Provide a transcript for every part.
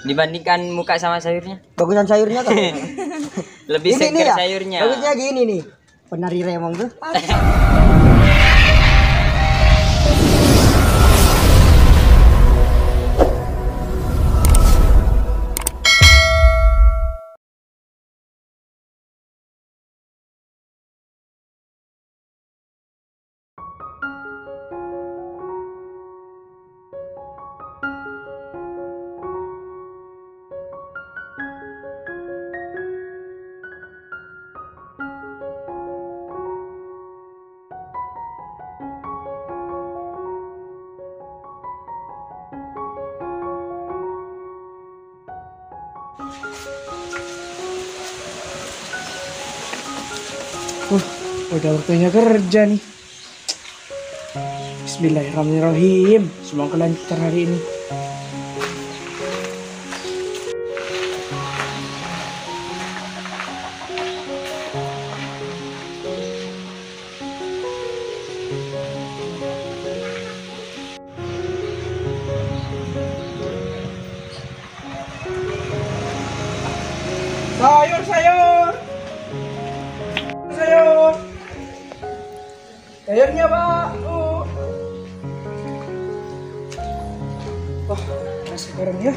Dibandingkan muka sama sayurnya. Bagusan sayurnya kan. Lebih Ini segar ya, sayurnya. bagusnya gini nih. Penari remong tuh. Udah waktunya kerja nih. Bismillahirrahmanirrahim. Semoga lancar hari ini. Sayur, sayur. Sayur. Sayurnya, Pak. Wah, nasi goreng ya.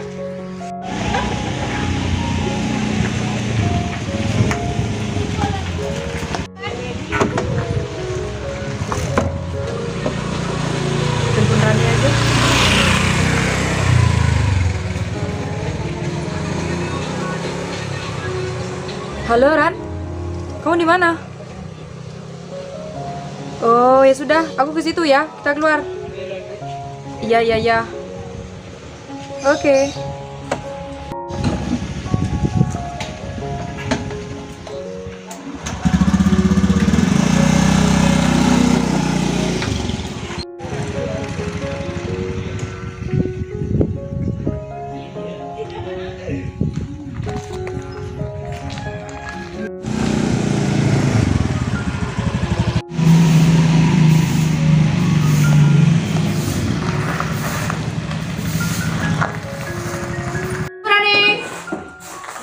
Jemput Rani aja. Halo Ran, kamu di mana? Oh ya sudah, aku ke situ ya. Kita keluar. Iya iya iya. Oke.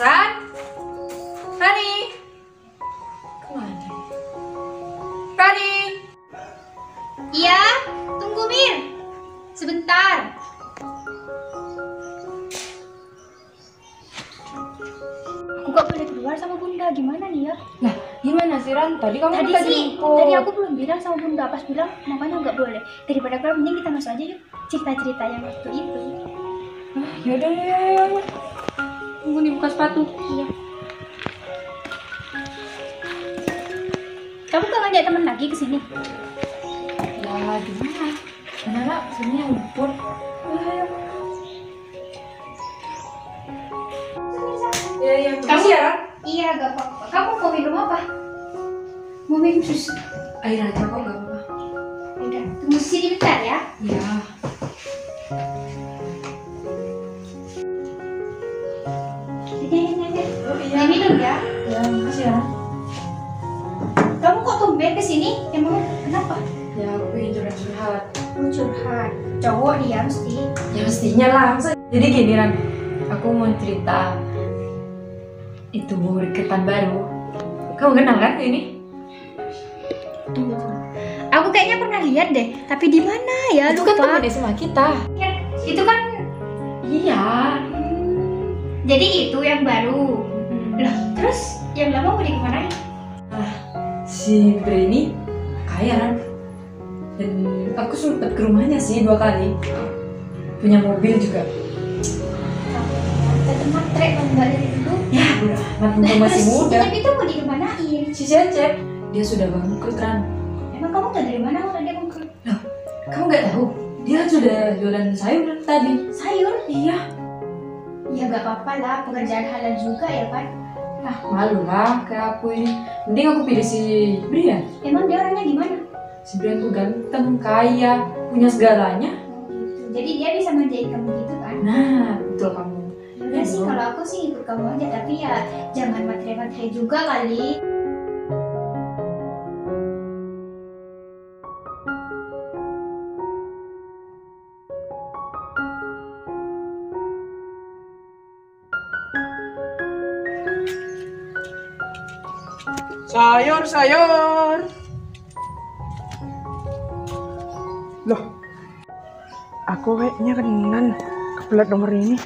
Ran? Rani? Kemana? Rani? Iya, tunggu Mir. Sebentar. Aku gak boleh keluar sama Bunda, gimana nih ya? Nah, gimana sih Ran? Tadi kamu Tadi minta sih, jemput. tadi aku belum bilang sama Bunda, pas bilang mamanya nggak boleh. Daripada keluar, mending kita masuk aja yuk. Cerita-cerita yang waktu itu. Yaudah ya. Tunggu nih buka sepatu. Iya. Kamu gak ngajak temen lagi ke sini? Ya gimana? Kenapa? Sini yang luput. Ya ya. Kamu ya Ran? Iya, gak apa-apa. Kamu mau minum apa? Mau minum susu? Air aja kok gak apa-apa. Udah, tunggu sini bentar ya. Iya. Oh, iya. Minum ya. Ya makasih ya Ran. Kamu kok tumben ke sini? Emang kenapa? Ya aku pengen curhat-curhat. Curhat. Cowok dia mesti. Ya mestinya langsung. Jadi gini Ran, aku mau cerita itu deketan baru. Kamu kenal kan ini? Tunggu. Aku kayaknya pernah lihat deh, tapi di mana ya? Itu kan Lupa. temen SMA kita. Itu kan. Iya. Jadi itu yang baru. Loh, terus yang lama mau dikemanain? Si Bre ini kaya Ran. Dan aku sempet ke rumahnya sih 2 kali. Punya mobil juga. Matre kalau nggak dari dulu. Ya udah, mumpung masih muda. Tapi itu mau dikemanain? Si Cecep, dia sudah bangkrut Ran. Emang kamu tahu dari mana kalau dia bangkrut? Kamu nggak tahu? Dia sudah jualan sayur tadi. Sayur? Iya. Ya nggak apa-apa lah, pekerjaan halal juga ya kan? Nah, malu lah kayak aku ini. Mending aku pilih si Brian. Emang dia orangnya gimana? Si Brian tuh ganteng, kaya, punya segalanya. Gitu. Jadi dia bisa ngerjain kamu gitu kan? Nah, betul kamu. Ya sih, kalau aku sih ikut kamu aja, tapi ya jangan matre-matre juga kali. Sayur, sayur. Loh, aku kayaknya kenal ke plat nomor ini.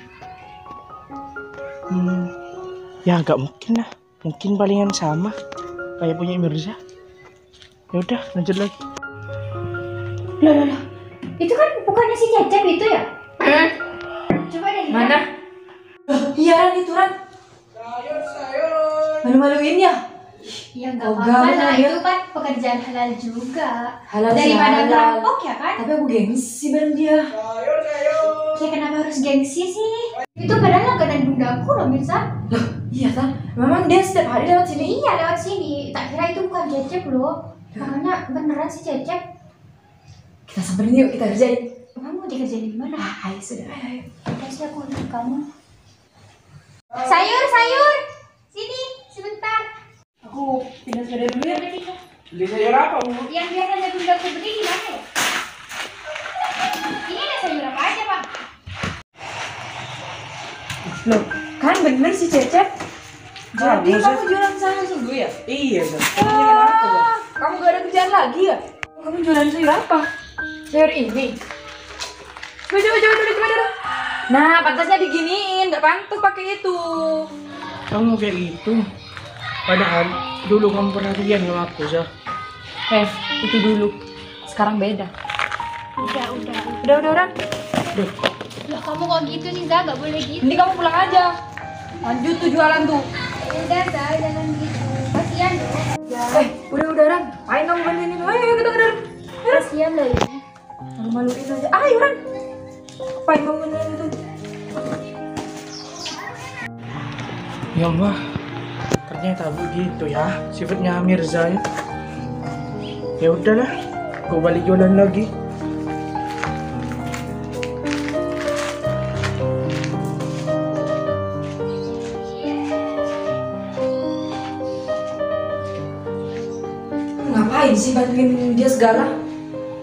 Ya nggak mungkin lah. Mungkin palingan sama kayak punya Mirza. Ya udah, lanjut lagi. Loh. Itu kan bukannya si Cecep itu ya? Coba deh. Mana? Iya Ran, itu Ran. Sayur. Malu-maluin ya? Ya nggak Oh, apa-apa gak, lah, ya. itu kan pekerjaan halal juga. Halal sih, Daripada halal. ngerampok ya kan? Tapi aku gengsi bareng dia. Ya kenapa harus gengsi sih? Itu padahal langganan bundaku loh Mirza. Iya kan? Memang dia setiap hari lewat sini. Iya lewat sini. Tak kira itu bukan Cecep loh. Makanya beneran si Cecep. Kita samperin yuk, kita kerjain. Kamu mau dikerjain di mana? Ayo sudah, ayo. Kasih aku untuk kamu. Sayur. Sini, sebentar. Aku pindah sepeda dulu ya. Beli sayur apa, Bu? Yang biasanya bundaku beli di mana ya? Ini ada sayur apa aja, Pak? Loh, kan bener si Cecep. Jadi Maksud- kamu jualan sayur sungguh ya? Iya, Bang. Kenapa, Bang? Kamu gak ada kerjaan lagi ya? Kamu jualan sayur apa? Sayur ini. Coba dulu. Nah, pantasnya diginiin, gak pantas pakai itu. Kamu kayak gitu. Padahal dulu kamu perhatian sama aku, Zah. Itu dulu. Sekarang beda. Udah. Udah, Ran. Loh, kamu kok gitu sih, Zah? Gak boleh gitu. Nanti kamu pulang aja. Lanjut tuh jualan tuh. Udah, Zah, jangan gitu. Kasian loh. Udah, Ran. Ayo kamu bantuin itu. Ayo, kita ke dalam. Kasian loh ini. Malu-maluin aja. Ayo, Ran. Apain kamu bantuin itu? Ya Allah, ternyata begitu ya sifatnya Mirza ya. Ya udahlah, aku balik jualan lagi. Ngapain sih bantuin dia segala?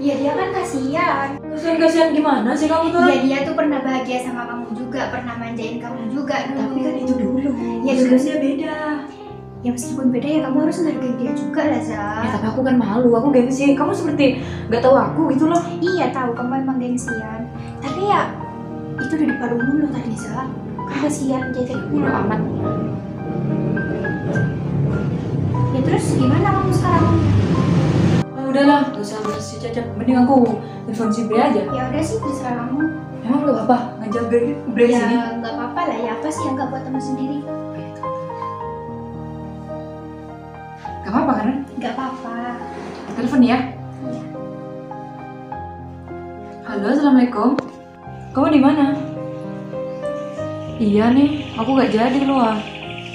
Ya dia kan kasihan. Kasihan gimana sih kamu tuh? Ya dia tuh pernah bahagia sama kamu juga, pernah manjain kamu juga dulu. Tapi kan itu dulu. Ya Sekarang beda. Ya meskipun beda ya kamu harus menghargai dia juga lah, Zah. Ya tapi aku kan malu, aku gengsi. Kamu seperti gak tahu aku gitu loh. Iya tahu kamu emang gengsian. Tapi ya itu udah di depan umum loh tadi, Zah. Kamu kasihan jadi Udah amat. Ya terus gimana kamu sekarang? Udahlah, gak usah bahas si Cecep. Mending aku telepon si Bre aja. Ya udah sih terserah kamu. Emang lu apa? Ngajak Bre sini? Ya nggak apa-apa lah. Ya apa sih yang nggak buat teman sendiri? Gak apa-apa kan? Nggak apa-apa. Telepon ya. Iya. Halo, assalamualaikum. Kamu di mana? Iya nih, aku gak jadi keluar.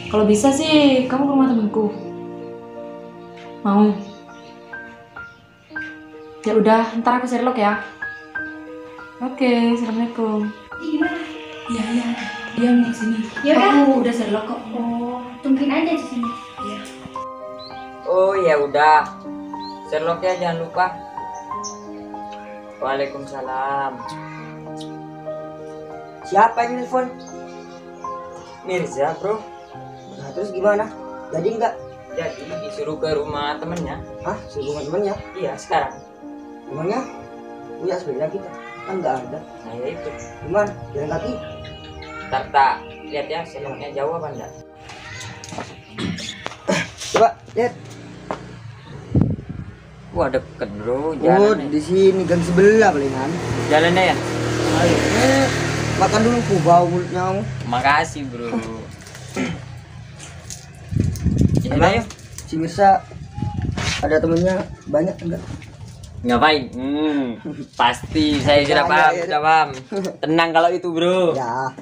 Kalau bisa sih, kamu ke rumah temenku. Mau? Ya udah, ntar aku Sherlock ya. Oke, assalamualaikum. Ini gimana? Iya, dia mau sini. Ya udah. Aku udah Sherlock kok. Oh, tungguin aja di sini. Oh ya udah. Sherlock ya jangan lupa. Waalaikumsalam. Siapa yang nelfon? Mirza bro. Nah, terus gimana? Jadi enggak? Jadi disuruh ke rumah temennya. Hah? Suruh temennya? Iya sekarang. Emangnya punya sepeda kita? Kan enggak ada. Nah ya itu. Gimana? Jalan kaki? Ntar tak lihat ya Sherlocknya jauh apa enggak. Coba lihat. Wah deket bro Oh, jalannya. di sini gang sebelah palingan. Jalannya ya. Ayo, makan dulu bau mulutnya kamu. Makasih bro. Ini Emang ayo. si Mirsa ada temennya banyak enggak? Ngapain? Pasti saya sudah Ya, paham, ya, ya. sudah paham. Tenang kalau itu bro. Ya.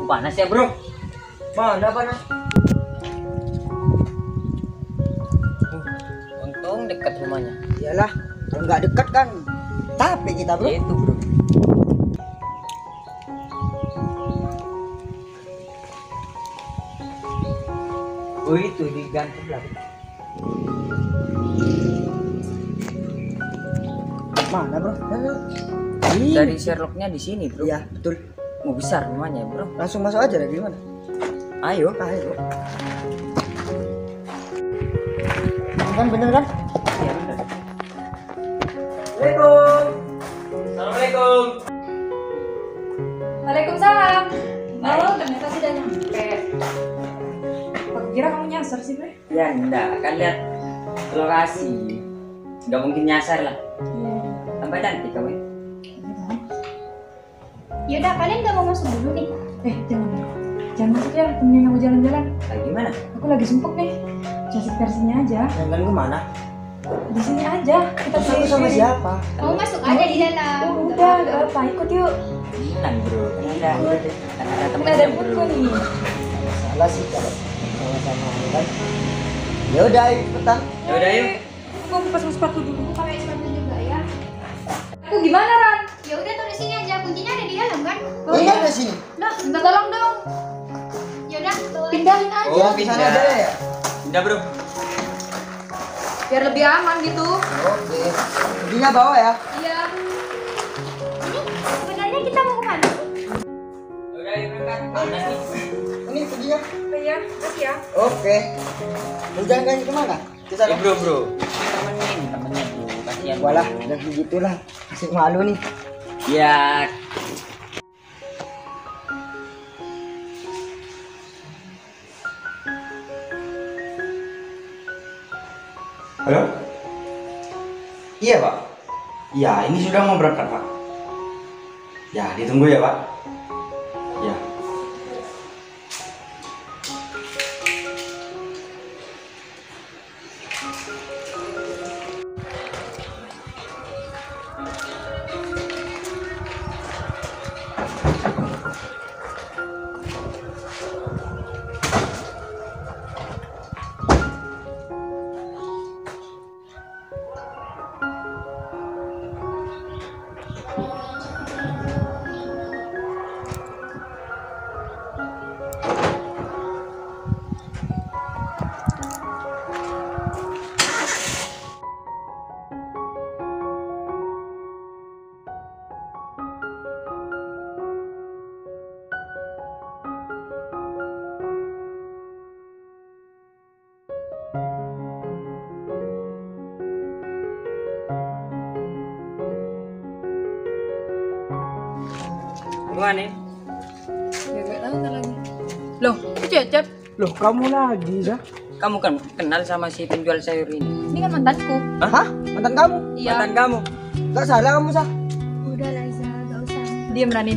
Panas ya bro. Mana panas? Untung dekat rumahnya. Iyalah, kalau nggak dekat kan capek kita bro. Ya itu bro. Oh itu di gang sebelah. Mana bro? Mana? Dari Sherlocknya di sini bro. Iya betul. Mau besar rumahnya bro. Langsung masuk aja dari mana? Ayo. Kan bener kan? Iya bener. Assalamualaikum. Assalamualaikum. Waalaikumsalam. Oh, ternyata sudah nyampe. Aku kira kamu nyasar sih, Bre. Ya enggak, kan lihat lokasi. Enggak mungkin nyasar lah. Tambah cantik kamu. Yaudah, kalian gak mau masuk dulu nih? Jangan masuk ya, temenin aku jalan-jalan. Lagi gimana? Aku lagi sumpuk nih. Just versinya aja. Jalan kemana? Di sini aja. Kita Terus aku sama siapa? Kamu masuk aja di dalam. Udah, gak apa. Ikut yuk. Tenang bro, kan ada Kita temennya ada bro. buku nih. Salah sih kalau sama-sama kan. Ya udah, ayo cepetan. Ya udah yuk. Aku pasang sepatu dulu. Pakai sepatu juga ya. Aku gimana, Ran? Ya udah tuh di sini aja, kuncinya ada di dalam kan? Oh, ini ada sini. Loh, Minta tolong dong. yaudah bawa aja. Pindahin aja. Oh, Di sana pindah. ada ya? Pindah bro. Biar lebih aman gitu. Oke. Kuncinya bawa ya. Iya. Ini sebenarnya kita mau kemana? Ya udah yuk berangkat. Panas nih. Ini kuncinya. Oh iya, kasih ya. Oke. Mau jalan kemana? Ke sana. Bro. Temennya bro. Kasihan. Walah, udah begitulah. Masih malu nih. Ya. Halo? Iya Pak. Ya ini sudah mau berangkat Pak. Ya ditunggu ya Pak. Ya. Gimana nih? Ya gak tahu ntar lagi. Loh, itu Cecep. Loh kamu lagi ya? Kamu kan kenal sama si penjual sayur ini? Ini kan mantanku. Hah? Mantan kamu? Iya. Mantan kamu? Gak salah kamu, Sah. Udah Liza, gak usah. Diam Rani.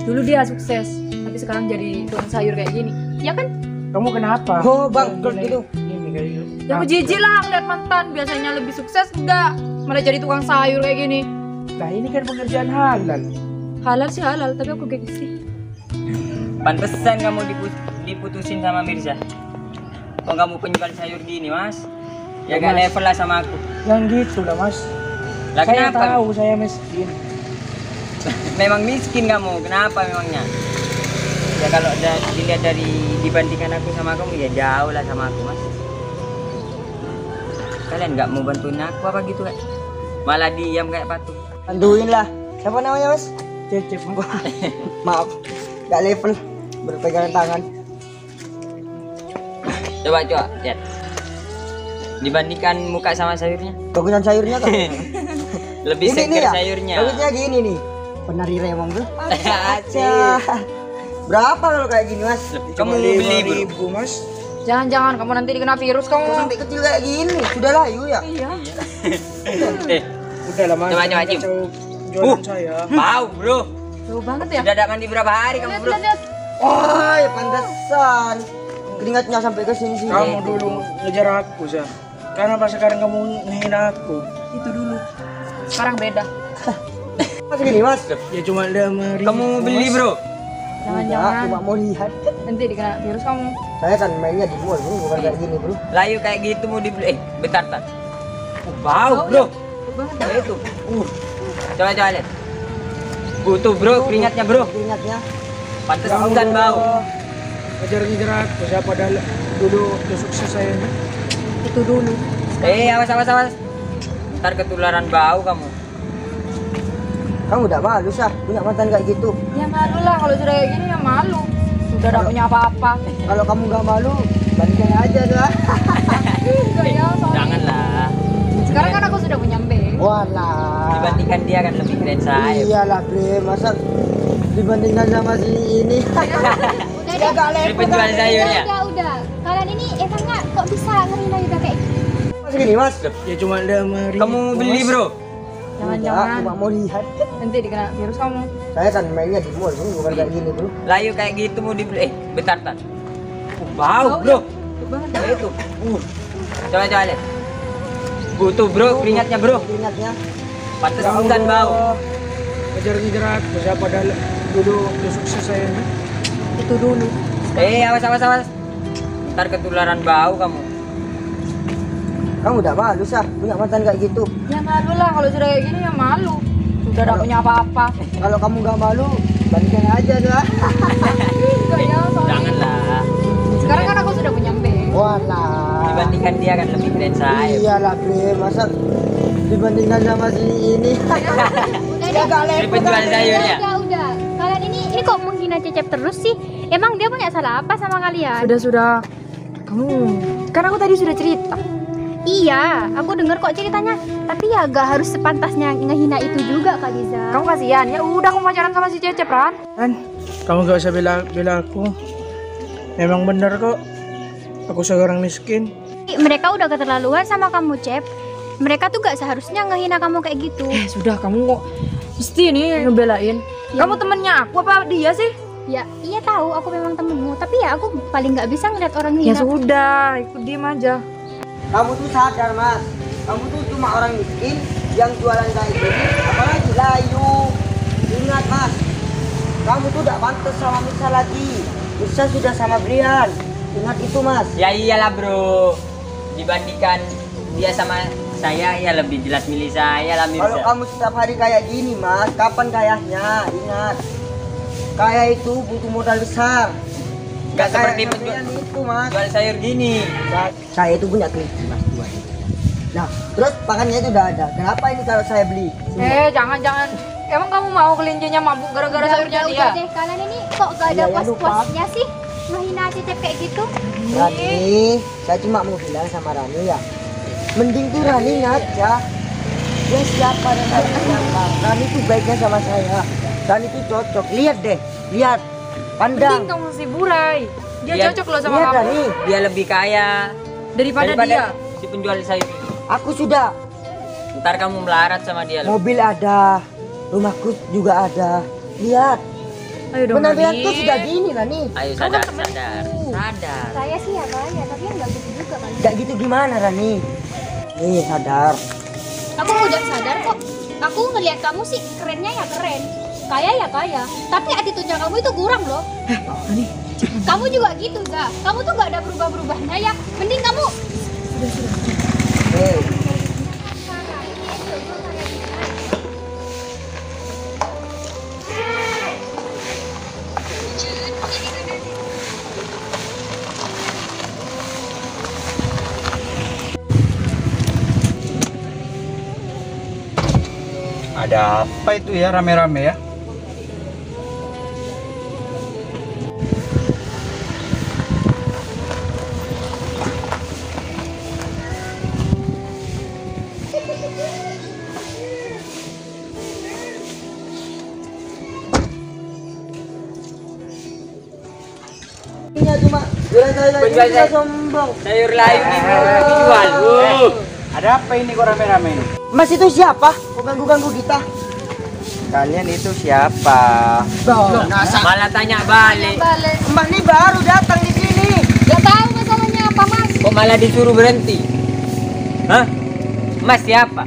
Dulu dia sukses, tapi sekarang jadi tukang sayur kayak gini. Ya kan? Kamu kenapa? Oh, bangkrut gitu. Ini kayak gitu. Ya aku jijik lah ngeliat mantan. Biasanya lebih sukses enggak? Malah jadi tukang sayur kayak gini. Nah ini kan pekerjaan halal. Halal sih halal, tapi aku gengsi. Pantesan kamu diputusin sama Mirza. Kok kamu penjual sayur gini mas? Ya gak level lah sama aku. Yang gitu lah Mas. Lah Saya kenapa? tahu saya miskin. Memang miskin kamu, kenapa memangnya? Ya kalau dilihat dari dibandingkan aku sama kamu ya jauh lah sama aku mas. Kalian nggak mau bantuin aku apa gitu kan? Malah diam kayak patung. Bantuin lah. Siapa namanya, Mas? Cecep. Maaf. Gak level. Berpegangan tangan. Coba lihat. Dibandingkan muka sama sayurnya, Bagusan sayurnya kan? lebih Ini seger ya? sayurnya. Bagusnya gini nih. Penari remong tuh. Asik. Berapa kalau kayak gini, Mas? Kamu mau beli bro? 5.000 Mas. Jangan kamu nanti dikena virus Kok kamu. sampai kecil kayak gini? Sudah layu ya? Iya. Udah lah Mas. Coba, jangan cium. kacau jualan saya. Bau bro. Jauh banget ya. Sudah mandi berapa hari kamu bro? Lihat. Oh, ya pantesan. Keringatnya sampai ke sini sini. Kamu dulu ngejar aku Sah. Kenapa sekarang kamu ngehina aku? Itu dulu. Sekarang beda. Mas gini, Mas. Ya cuma 5.000. Kamu mau beli Mas. bro? Jangan-jangan Cuma mau lihat. nanti dikena virus kamu. Saya kan mainnya di mall, bro, bukan kayak gini, bro. Layu kayak gitu mau dibeli? Bentar. Bau bro. Jauh banget ya. Ya itu. Coba lihat. Tuh bro, keringatnya bro. Keringatnya. Pantesan bau. Ngejar-ngejar aku. Siapa dah dulu udah sukses saya nih. Itu dulu. Awas. Ntar ketularan bau kamu. Kamu udah malu, Sah. Punya mantan kayak gitu. Ya malu lah kalau sudah kayak gini ya malu. Tuh Sudah gak punya apa-apa. Kalau kamu nggak malu, balikin aja lah. Enggak ya, soalnya. Janganlah. Sekarang kan aku sudah punya B. Walah. Dibandingkan dia kan lebih keren saya. Iyalah bre, masa dibandingkan sama si ini. Udah Ya deh. gak Si level. penjual sayur ya. Udah. Kalian ini emang nggak kok bisa ngerina Yuda kayak gitu? Mas gini mas. Ya cuma ada mari. Kamu mau beli bro? Jangan-jangan Cuma mau lihat. nanti dikena virus kamu. Saya kan mainnya di mall, bro, bukan kayak gini bro. Layu kayak gitu mau dibeli. Bentar. Bau bro. Banget. Ya itu. Coba lihat. Tuh bro, keringatnya bro. Keringatnya. Pantes Ya bukan Allah. bau. Ngejar-ngejar aku siapa dulu udah sukses saya nih. Itu dulu. Awas. Ntar ketularan bau kamu. Kamu udah malu sah punya mantan kayak gitu. Ya malu lah kalau sudah kayak gini ya malu. Sudah gak punya apa-apa. Kalau kamu nggak malu, balikin aja lah. Enggak ya, soalnya. Janganlah. Sekarang kan aku sudah punya B. Walah. Dibandingkan dia kan lebih keren saya. Iyalah bre, masa dibandingkan sama si ini. Udah Ya deh. gak Si level. penjual sayurnya. Udah. Kalian ini kok menghina Cecep terus sih? Emang dia punya salah apa sama kalian? Sudah. Kamu. Kan aku tadi sudah cerita. Iya, aku denger kok ceritanya. Tapi ya gak harus sepantasnya ngehina itu juga Kak Liza. Kamu kasihan. Ya udah aku pacaran sama si Cecep, Ran. Kan kamu gak usah bela aku. Memang benar kok. Aku seorang miskin. Mereka udah keterlaluan sama kamu, Cep. Mereka tuh gak seharusnya ngehina kamu kayak gitu. Sudah kamu kok mesti nih ngebelain. Ya. Kamu temennya aku apa dia sih? Ya, iya tahu aku memang temenmu. Tapi ya aku paling gak bisa ngeliat orang Ya hina. sudah, ikut diem aja. Kamu tuh sadar mas, kamu tuh cuma orang miskin yang jualan kayak gini, apalagi layu. Ingat mas, kamu tuh gak pantas sama Mirsa lagi. Mirsa sudah sama Brian. Ingat itu mas. Ya iyalah bro. Dibandingkan dia sama saya ya lebih jelas milih saya lah Kalau Mirza. kamu setiap hari kayak gini mas, kapan kayahnya? Ingat, kaya itu butuh modal besar. Gak seperti kayak Brian itu mas. jual sayur gini. Saya itu punya kelinci mas dua. Nah, terus pakannya itu udah ada. Kenapa ini kalau saya beli? Jangan. Emang kamu mau kelincinya mabuk gara-gara sayurnya dia? Udah deh, kalian ini kok gak ada Iya, ya, lupa. puas-puasnya sih ngehina Cecep kayak gitu? Rani, saya cuma mau bilang sama Rani ya. Mending tuh Rani aja. Dia siapa dan Rani siapa? Rani tuh baiknya sama saya. Rani tuh cocok. Lihat deh, lihat. Mending Pandang. kamu si Burai. Dia Lihat- cocok loh sama Lihat kamu. Rani. Dia lebih kaya Daripada dia. si penjual sayur. Aku sudah Ntar kamu melarat sama dia loh. mobil ada, rumahku juga ada. Lihat. Ayo dong, Penampilan Nani. tuh sudah gini Rani. Ayo sadar. Sadar. Saya sih ya kaya, tapi yang gak gitu juga kan. Gak gitu gimana Rani? Nih sadar. Aku udah sadar kok. Aku ngelihat kamu sih kerennya ya keren, kaya ya kaya. Tapi attitude-nya kamu itu kurang loh. Kamu juga gitu, Za. Kamu tuh gak ada berubah-berubahnya ya. Mending kamu Hei. Ada apa itu ya rame-rame ya? Ini cuma jualan saya Penjual ini saya- sombong. Sayur layu ini dijual. Ada apa ini kok rame-rame ini? Mas itu siapa? Kok ganggu-ganggu kita? Kalian itu siapa? Malah tanya balik. Balik. Mbak ini baru datang di sini. Gak tahu masalahnya apa, Mas. Kok malah disuruh berhenti? Hah? Mas siapa?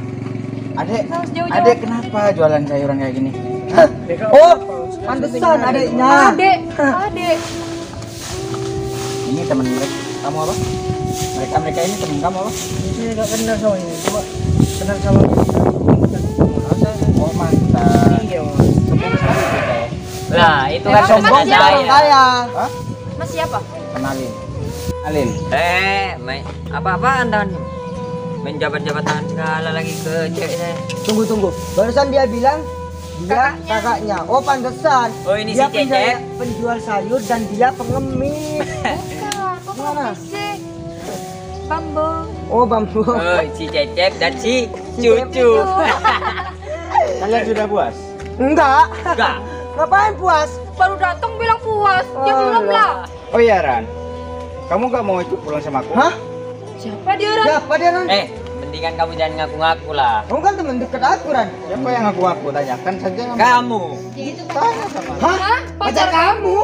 Adek, Harus jauh-jauh. adek kenapa jualan sayuran kayak gini? Oh, pantesan adiknya. Adek. Ini teman mereka. Kamu apa? Mereka ini teman kamu apa? Ini gak kenal sama ini. Coba kenal sama kita. Oh mantan. Iya mas. Sombong sekali kita ya. Lah, itu kan Emang teman Sombong dia orang saya. kaya. Hah? Mas siapa? Kenalin. Kenalin. Apa-apaan dan menjabat-jabatan segala lagi ke cewek saya. Tunggu. Barusan dia bilang Dia kakaknya. Oh pantesan. Oh, ini dia si Cecep. penjual sayur dan dia pengemis. Bukan, kok Mana? pengemis sih? Bambu. Oh bambu. Oh, si Cecep dan si Si Cucu. Kalian sudah puas? Enggak. Enggak. Ngapain puas? Baru datang bilang puas. Ya Oh, belum lah. Oh iya Ran, kamu gak mau ikut pulang sama aku? Hah? Siapa dia Ran? Siapa dia Ran? Mendingan kamu jangan ngaku-ngaku lah. Kamu kan teman dekat aku Ran. Siapa yang aku tanyakan saja. Kamu. Gitu Tanya sama Hah? Pacar kamu?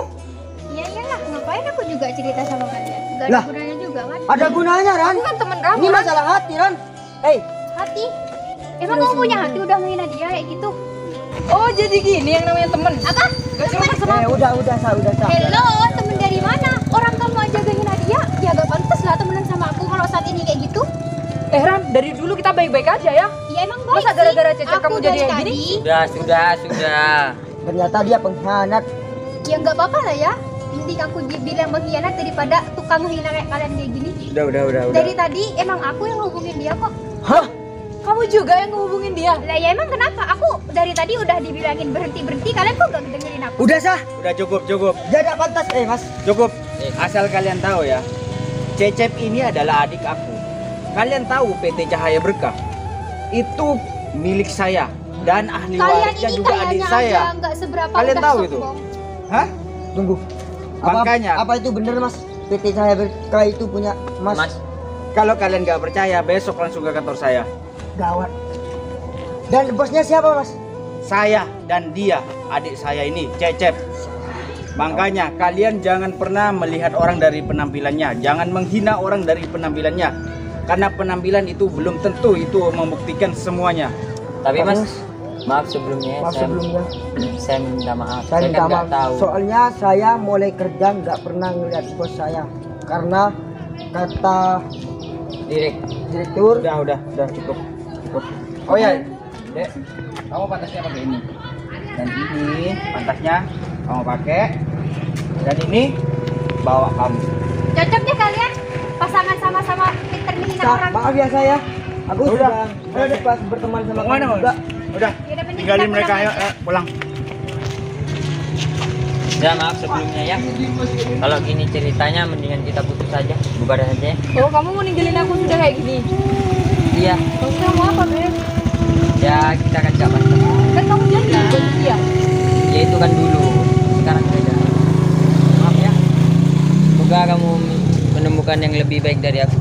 Ya iyalah, ngapain aku juga cerita sama kalian? Gak Lah. ada gunanya juga kan? Ada gunanya Ran. Aku kan temen kamu. Ini masalah hati Ran. Hei, Hati? Emang kamu punya hati udah menghina dia kayak gitu? Oh jadi gini yang namanya temen. Apa? Gak cuma sama udah sah. Hello, temen dari mana? Orang kamu aja menghina dia, ya gak pantas lah temenan sama aku kalau saat ini kayak gitu. Ran, dari dulu kita baik-baik aja ya. Ya emang baik Masa gara-gara sih. Cecep Aku kamu jadi dari kayak gini? tadi, Sudah. ternyata dia pengkhianat. ya nggak apa-apa lah ya. Mending aku bilang pengkhianat daripada tukang menghina kayak kalian kayak gini. Udah. Dari tadi emang aku yang hubungin dia kok. Hah? Kamu juga yang ngehubungin dia. Lah ya emang kenapa? Aku dari tadi udah dibilangin berhenti, kalian kok gak dengerin aku? Udah sah. Udah cukup. Dia tidak pantas. Mas. Cukup. Asal kalian tahu ya, Cecep ini adalah adik aku. Kalian tahu PT Cahaya Berkah itu milik saya dan ahli Kalian warisnya ini juga adik kayaknya saya. aja nggak seberapa Kalian udah tahu sombong. itu? Hah? Tunggu. Makanya. Apa itu benar Mas? PT Cahaya Berkah itu punya Mas. Mas, Kalau kalian gak percaya, besok langsung ke kantor saya. Gawat. Dan bosnya siapa Mas? Saya dan dia, adik saya ini, Cecep. Makanya kalian jangan pernah melihat orang dari penampilannya. Jangan menghina orang dari penampilannya. Karena penampilan itu belum tentu itu membuktikan semuanya. tapi Mas, maaf sebelumnya. Maaf sebelumnya. Saya minta maaf. Saya minta kan nggak maaf. tahu. Soalnya saya mulai kerja nggak pernah ngeliat bos saya. Karena kata direktur. Udah cukup. Oh ya, Dek, kamu pantasnya pakai ini. Dan ini pantasnya kamu pakai. Dan ini bawa kamu. Cocok deh kalian pasangan sama-sama pinter menghina orang. Maaf ya saya. Aku Udah. sudah pas berteman sama Mau mana? kamu juga. Udah, Yaudah, mending tinggalin kita mereka, pulang ayo, aja. pulang. Ya maaf sebelumnya ya. Kalau gini ceritanya mendingan kita putus saja, bubar saja. Oh kamu mau ninggalin aku sudah kayak gini? Iya, Terus kamu apa Beb? ya kita kan gak pantas. Kan kamu janji jadi dia. Ya itu kan dulu, sekarang beda. Maaf ya. Semoga kamu menemukan yang lebih baik dari aku.